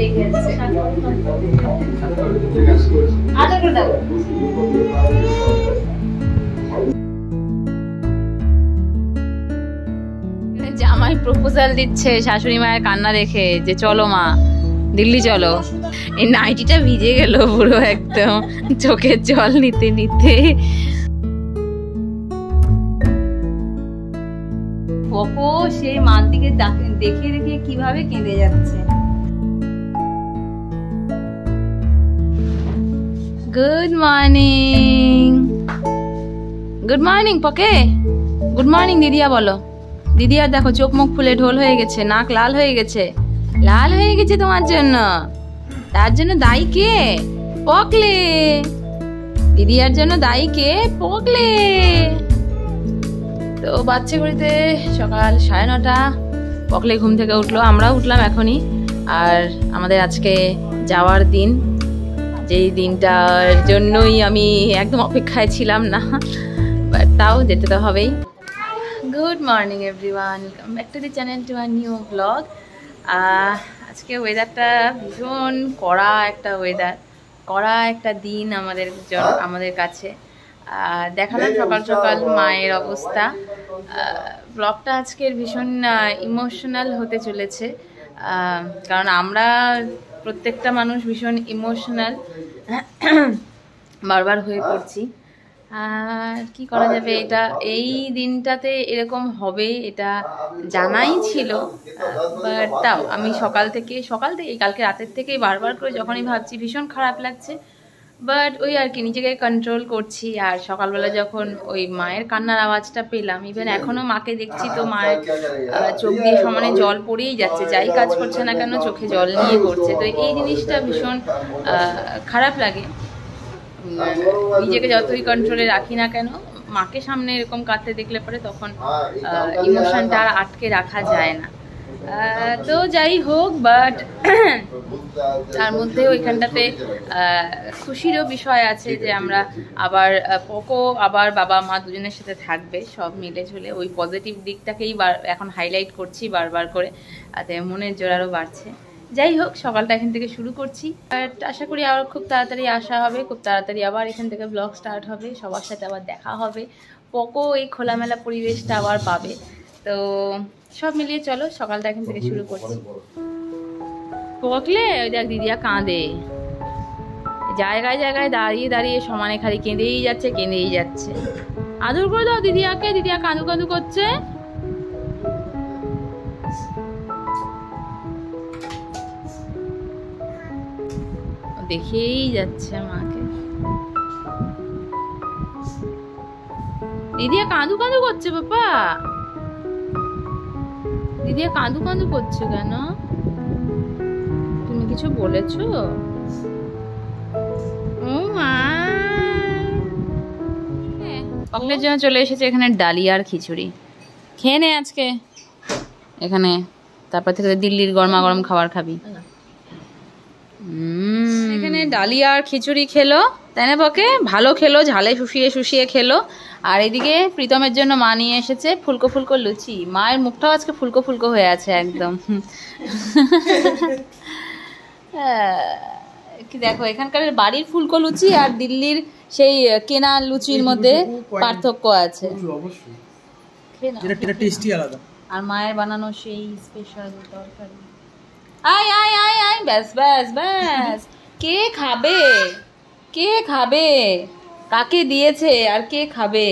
দেখে যাচ্ছে আদর করে দাও। জামাই প্রপোজাল দিচ্ছে শাশুড়ি মায়ের কান্না দেখে যে চলো মা দিল্লি চলো। এই নাইটিটা ভিজে গেল পুরো একদম চোখের জল নিতে নিতে। পপো সেই মার দিকে দেখে দেখে কিভাবে কেঁদে যাচ্ছে। গুড মর্নিং, গুড মর্নিং পকে, গুড মর্নিং দিদিয়া বলো। দিদি আর দেখো চোখ মুখ ফুলে ঢোল হয়ে গেছে, নাক লাল হয়ে গেছে, লাল হয়ে গেছে তোমার জন্য। তার জন্য দায়ী কে? পকলে। দিদিয়ার জন্য দায়ী কে? পকলে। তো বাচ্চা ঘড়িতে সকাল 9:30, পকলে ঘুম থেকে উঠলো, আমরাও উঠলাম এখনই। আর আমাদের আজকে যাওয়ার দিন, যেই দিনটার জন্যই আমি একদম অপেক্ষায় ছিলাম না, বাট তাও যেতে তো হবেই। Good morning everyone, welcome back to the channel, to a new blog. আজকে ওয়েদারটা ভীষণ কড়া একটা ওয়েদার, কড়া একটা দিন আমাদের কাছে। দেখালাম সকাল সকাল মায়ের অবস্থা। ব্লগটা আজকের ভীষণ ইমোশনাল হতে চলেছে, কারণ আমরা প্রত্যেকটা মানুষ ভীষণ ইমোশনাল বারবার হয়ে পড়ছি। আর কি করা যাবে, এটা এই দিনটাতে এরকম হবে এটা জানাই ছিল, বাট তাও আমি সকাল থেকে কালকে রাতের থেকেই বারবার করে যখনই ভাবছি ভীষণ খারাপ লাগছে, বাট ওই আর কি নিজেকে কন্ট্রোল করছি। আর সকালবেলা যখন ওই মায়ের কান্নার আওয়াজটা পেলাম, ইভেন এখনও মাকে দেখছি তো মায়ের চোখ দিয়ে সমানে জল পড়েই যাচ্ছে, যাই কাজ করছে না কেন চোখে জল নিয়ে করছে। তো এই জিনিসটা ভীষণ খারাপ লাগে। নিজেকে যতই কন্ট্রোলে রাখি না কেন, মাকে সামনে এরকম কাঁদতে দেখলে পরে তখন ইমোশনটা আর আটকে রাখা যায় না। তো যাই হোক, বাট তার মধ্যে ওইখানটাতে খুশিরও বিষয় আছে যে আমরা আবার পকো আবার বাবা মা দুজনের সাথে থাকবে, সব মিলে ঝুলে। ওই পজিটিভ দিকটাকেই এখন হাইলাইট করছি বারবার করে, তাতে মনের জোর আরও বাড়ছে। যাই হোক, সকালটা এখান থেকে শুরু করছি, বাট আশা করি আবার খুব তাড়াতাড়ি আসা হবে, খুব তাড়াতাড়ি আবার এখান থেকে ব্লগ স্টার্ট হবে, সবার সাথে আবার দেখা হবে, পকো এই খোলামেলা পরিবেশটা আবার পাবে। তো সব মিলিয়ে চলো সকালটা এখান থেকে শুরু করছি। পকলে ওই দেখ দিদিয়া কাঁদে, জায়গায় জায়গায় দাঁড়িয়ে দাঁড়িয়ে সমানে খালি কেঁদেই যাচ্ছে। আদর করে দাও দিদিয়াকে, দিদিয়া কাঁদু কাঁদু করছে। দেখেই যাচ্ছে মাকে, দিদিয়া কাঁদু কাঁদু করছে। বাবা দিদিয়া কাঁদু কাঁদু করছে কেন? তুমি কিছু বলেছো? ও মা, পকলের জন্য চলে এসেছে এখানে ডালিয়া আর খিচুড়ি, খেয়ে নে আজকে এখানে, তারপর থেকে দিল্লির গরমা গরম খাবার খাবি। এখানে ডালিয়া আর খিচুড়ি খেলো, তাই না পকে? ভালো খেলো, ঝালে শুষিয়ে খেলো। আর এদিকে প্রীতমের জন্য মা নিয়ে এসেছে ফুলকো ফুলকো লুচি। মায়ের মুখটাও আজকে ফুলকো ফুলকো হয়ে আছে একদম। কি দেখো, এখানকার বাড়ির ফুলকো লুচি আর দিল্লির সেই কেনা লুচির মধ্যে পার্থক্য আছে, আর মায়ের বানানো সেই স্পেশাল তরকারি। আয় আয় আয় আয়, ব্যাস ব্যাস ব্যাস। কে খাবে, কে খাবে, কাকে দিয়েছে আর কে খাবে?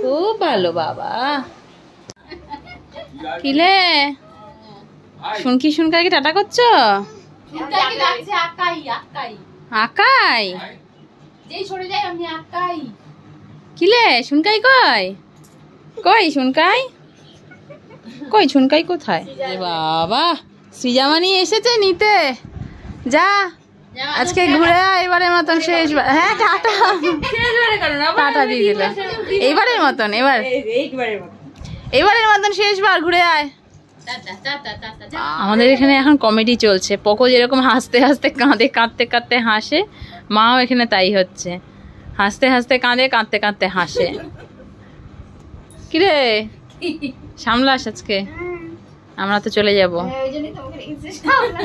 খুব ভালো বাবা। কিলে শুনকাইকে টাটা করছো? আকাই কিলে শুনকাই কই শুনকাই কই শুনকাই কোথায়? বাবা শ্রীজামানি এসেছে নিতে, যা আজকে ঘুরে এবারের মতন শেষবার। হ্যাঁ টাটা, টাটা দিয়ে দিল এইবারের মতন, এবারের মতন শেষবার ঘুরে আয়। আমাদের এখানে এখন কমেডি চলছে, পকো যেরকম হাসতে হাসতে কাঁদে, কাঁদতে কাঁদতে হাসে, মাও এখানে তাই হচ্ছে, হাসতে হাসতে কাঁদে, কাঁদতে কাঁদতে হাসে। কিরে সামলাস আজকে, আমরা তো চলে যাবো।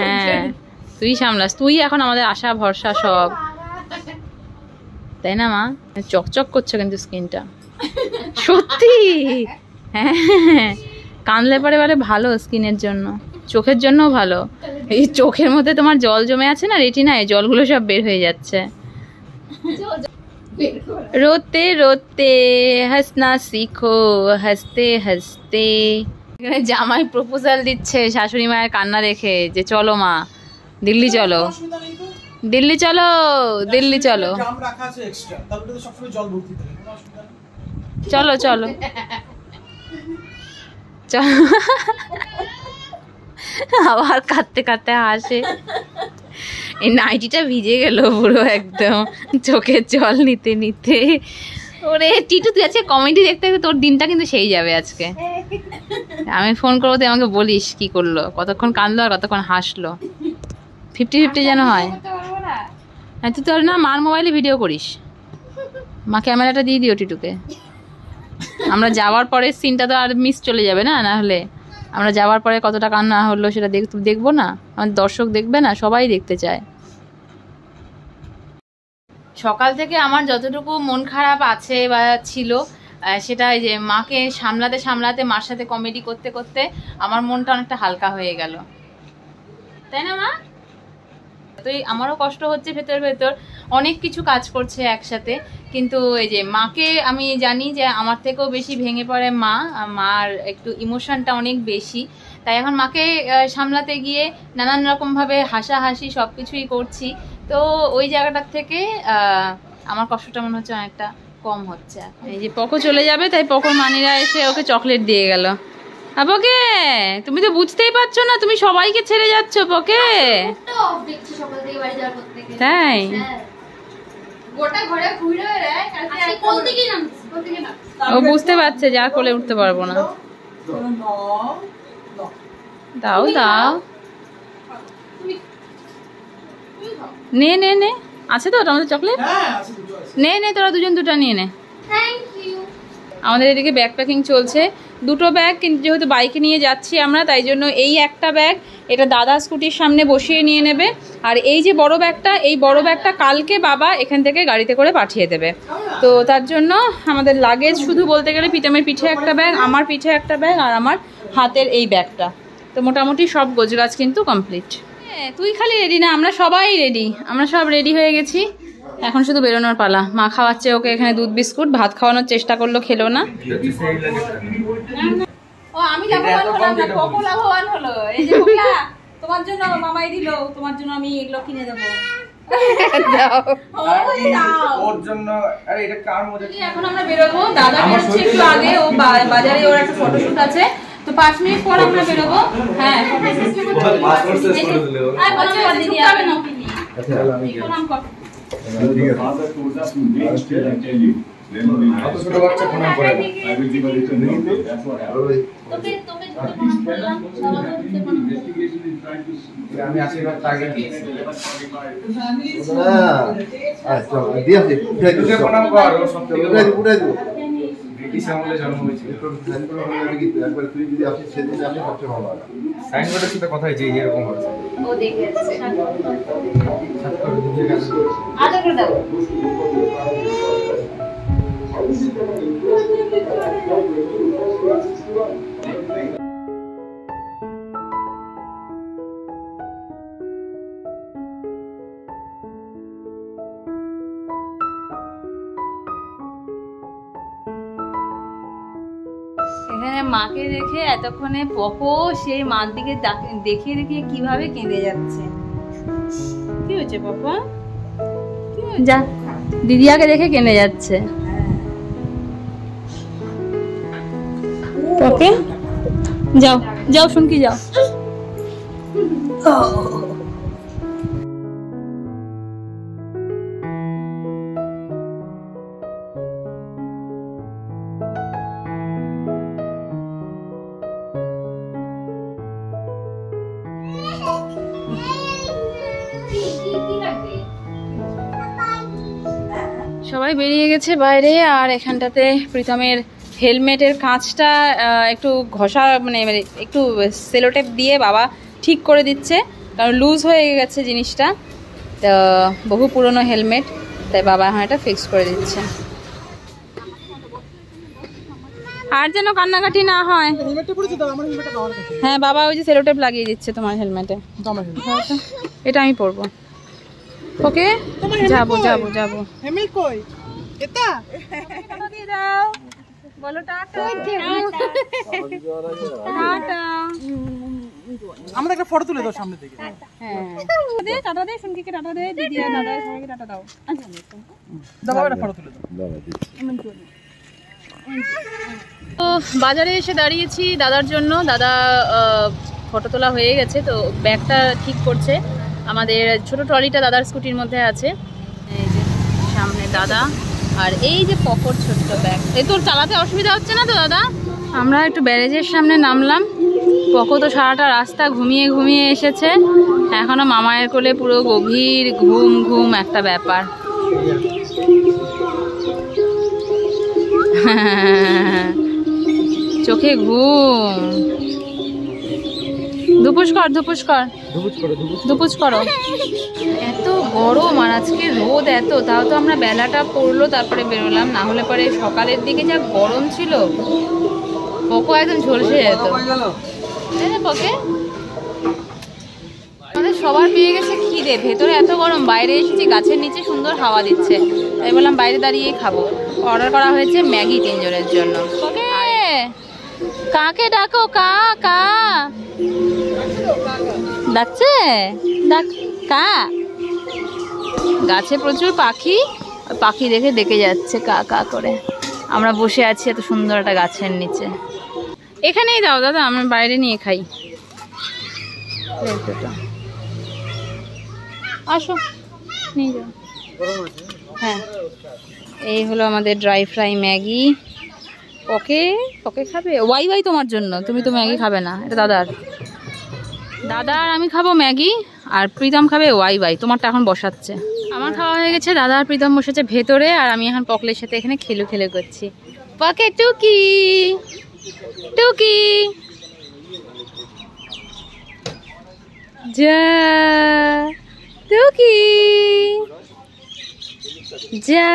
হ্যাঁ তুই সামলাস, তুই এখন আমাদের আশা ভরসা সব, তাই না মা? চকচক করছে কিন্তু স্কিনটা সত্যি। হ্যাঁ কানলে পরে বলে ভালো স্কিনের জন্য, চোখের জন্যও ভালো। এই চোখের মধ্যে তোমার জল জমে আছে না রেটিনায়, জলগুলো সব বের হয়ে যাচ্ছে। রোতে রোতে হাসনা শিখো হাসতে হাসতে। এখানে জামাই প্রপোজাল দিচ্ছে শাশুড়ি মায়ের কান্না দেখে যে চলো মা দিল্লি চলো, দিল্লি চলো, দিল্লি চলো, চলো চলো চলো। আবার কাঁদতে কাঁদতে হাসে। এই নাইটিটা ভিজে গেল পুরো একদম চোখের জল নিতে নিতে। ওরে টিটু তুই আজকে কমেডি দেখতে দেখতে তোর দিনটা কিন্তু সেই যাবে আজকে। আমি ফোন করবো তুই আমাকে বলিস কি করলো, কতক্ষণ কাঁদলো আর কতক্ষণ হাসলো। 50-50 যেন হয়। হ্যাঁ তুই তোর না মার মোবাইলে ভিডিও করিস, মা ক্যামেরাটা দিয়ে দিও টিটুকে। আমরা যাওয়ার পরে সিনটা তো আর মিস চলে যাবে না, না হলে আমরা যাওয়ার পরে কতটা কান্না হলো সেটা দেখবো না, আমার দর্শক দেখবে না, সবাই দেখতে চায়। সকাল থেকে আমার যতটুকু মন খারাপ আছে বা ছিল সেটা এই যে মাকে সামলাতে সামলাতে, মার সাথে কমেডি করতে করতে আমার মনটা অনেকটা হালকা হয়ে গেল, তাই না মা? তো আমারও কষ্ট হচ্ছে ভেতর ভেতর, অনেক কিছু কাজ করছে একসাথে, কিন্তু এই যে মাকে আমি জানি যে আমার থেকেও বেশি ভেঙে পড়ে মা, মার একটু ইমোশনটা অনেক বেশি, তাই এখন মাকে সামলাতে গিয়ে নানান রকমভাবে হাসাহাসি সব কিছুই করছি। তো ওই জায়গাটার থেকে আমার কষ্টটা মনে হচ্ছে অনেকটা কম হচ্ছে। এই যে পকো চলে যাবে তাই পকোর মানিরা এসে ওকে চকলেট দিয়ে গেল। পকে তুমি তো বুঝতেই পারছো না, তুমি সবাইকে ছেড়ে যাচ্ছ পকে। তাই ও বুঝতে পারছে যে আর কোলে উঠতে পারবো না। দাও দাও, নে নে নে, আছে তো আমাদের চকলেট, নে নে তোরা দুজন দুটো নিয়ে নে। আমাদের এদিকে ব্যাগ প্যাকিং চলছে, দুটো ব্যাগ, কিন্তু যেহেতু বাইকে নিয়ে যাচ্ছি আমরা তাই জন্য এই একটা ব্যাগ এটা দাদা স্কুটির সামনে বসিয়ে নিয়ে নেবে, আর এই যে বড় ব্যাগটা, এই বড় ব্যাগটা কালকে বাবা এখান থেকে গাড়িতে করে পাঠিয়ে দেবে। তো তার জন্য আমাদের লাগেজ শুধু বলতে গেলে পিতামের পিঠে একটা ব্যাগ, আমার পিঠে একটা ব্যাগ, আর আমার হাতের এই ব্যাগটা। তো মোটামুটি সব গোছগাছ কিন্তু কমপ্লিট। তুই খালি রেডি না, আমরা সবাই রেডি, আমরা সব রেডি হয়ে গেছি, এখন শুধু বেরোনোর পালা। মা খাওয়াচ্ছে ওকে এখানে দুধ বিস্কুট, ভাত খাওয়ানোর চেষ্টা করলো, খেলো না। ও আমি লাভবান হলাম না, পকো লাভবান হলো। এই যে পকলা তোমার জন্য মামাই দিল, তোমার জন্য আমি এগুলো কিনে দেবো। ওর জন্য আরে এটা কার মধ্যে এখন আমরা বেরোবো, দাদা বেরোচ্ছে একটু আগে, ও বাজারে ওর একটা ফটোশুট আছে, তো 5 মিনিট পর আমরা বেরোবো। হ্যাঁ পাসপোর্ট শেষ করে দিলে ও আচ্ছা দিদি যাবে না আপনি। আচ্ছা আমি প্রণাম কর। কত ছোট বাচ্চা প্রণাম করে না। আমি আশীর্বাদ আগে দিয়েছি। আচ্ছা দিয়ে দে, তুই প্রণাম কর, ও সব থেকে পুরো দিব। ব্রিটিশ আমলে জন্ম হয়েছিল, তো সাইন করে হলো কি একবার তুই যদি আসিস সেদিন আমি সবচেয়ে ভালো হবে। সাইন করার সাথে কথা হয়েছে এরকম হচ্ছে, ও দেখে যাচ্ছে সাথে করে দিতে গেছে। আদর করে দাও। এখানে মাকে দেখে এতক্ষণে পকো সেই মার দিকে দেখিয়ে দেখিয়ে কিভাবে কেঁদে যাচ্ছে। কি হয়েছে পকো? যা দিদি আগে দেখে কেঁদে যাচ্ছে। পকে যাও যাও শুনকি যাও। সবাই বেরিয়ে গেছে বাইরে, আর এখানটাতে প্রীতমের হেলমেটের কাঁচটা একটু ঘষা মানে একটু সেলোটেপ দিয়ে বাবা ঠিক করে দিচ্ছে, কারণ লুজ হয়ে গেছে জিনিসটা, তো বহু পুরনো হেলমেট, তাই বাবা এখন এটা ফিক্স করে দিচ্ছে। আর যেন কান্নাকাটি না হয়। হ্যাঁ বাবা ওই যে সেলোটেপ লাগিয়ে দিচ্ছে তোমার হেলমেটে। এটা আমি পরবো। ওকে যাবো যাবো যাবো। বলো টাটা। আমরা একটা ফটো তুলে দাও সামনে থেকে। হ্যাঁ দে টাটা দে, শুনকিকে টাটা দে, দিদি আর দাদা সবাইকে টাটা দাও। দাও একটা ফটো তুলে দাও। তো বাজারে এসে দাঁড়িয়েছি দাদার জন্য। দাদা ফটো তোলা হয়ে গেছে, তো ব্যাগটা ঠিক করছে। আমাদের ছোট ট্রলিটা দাদার স্কুটির মধ্যে আছে, এই যে সামনে দাদা, আর এই যে পকর ছোট্ট ব্যাগ। এই তোর চালাতে অসুবিধা হচ্ছে না তো দাদা? আমরা একটু ব্যারেজের সামনে নামলাম। পকো তো সারাটা রাস্তা ঘুমিয়ে ঘুমিয়ে এসেছে, এখনো মামায়ের কোলে পুরো গভীর ঘুম ঘুম একটা ব্যাপার। চোখে ঘুম। ধুপুস কর ধুপুস কর ধুপুস করো। এত গরম, আর আজকে রোদ এত, তাও তো আমরা বেলাটা পড়লো তারপরে বেরোলাম, না হলে পরে সকালের দিকে যা গরম ছিল, পকো একদম ঝলসে যেত। তাই না পকে? আমাদের সবার পেয়ে গেছে খিদে, ভেতরে এত গরম, বাইরে এসেছি গাছের নিচে সুন্দর হাওয়া দিচ্ছে, তাই বললাম বাইরে দাঁড়িয়েই খাবো। অর্ডার করা হয়েছে ম্যাগি 3 জনের জন্য। ওকে কাকে ডাকো, কা কা ডাকছে, ডাক কা। গাছে প্রচুর পাখি, পাখি দেখে ডেকে যাচ্ছে কা কা করে। আমরা বসে আছি এত সুন্দর একটা গাছের নিচে। এখানেই দাও দাদা, আমরা বাইরে নিয়ে খাই। আসো নিয়ে যাও। হ্যাঁ এই হলো আমাদের dry fry Maggi. Okay okay খাবে? ওয়াই ওয়াই তোমার জন্য, তুমি তো ম্যাগি খাবে না, এটা দাদার। দাদা আর আমি খাবো ম্যাগি, আর প্রীতম খাবে ওয়াই ওয়াই। তোমারটা এখন বসাচ্ছে। আমার খাওয়া হয়ে গেছে, দাদা আর প্রীতম বসেছে ভেতরে, আর আমি এখন পকলের সাথে এখানে খেলু খেলে করছি। পকে টুকি টুকি যা টুকি যা।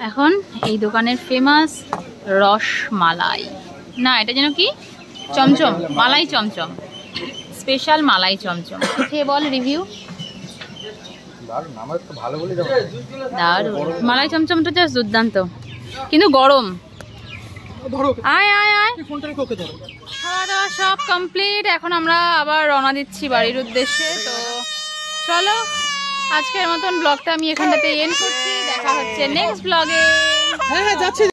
এখন এই দোকানের ফেমাস রসমালাই, না এটা যেন কি চমচম, মালাই চমচম, স্পেশাল মালাই চমচম। খেয়ে বল রিভিউ। দারুণ, মালাই চমচমটা জাস্ট দুর্দান্ত, কিন্তু গরম। আয় আয় আয়। খাওয়া দাওয়া সব কমপ্লিট, এখন আমরা আবার রওনা দিচ্ছি বাড়ির উদ্দেশ্যে। তো চলো আজকের মতন ব্লগটা আমি এখানটাতে এন্ড করছি, দেখা হচ্ছে নেক্সট ব্লগে। হ্যাঁ যাচ্ছি।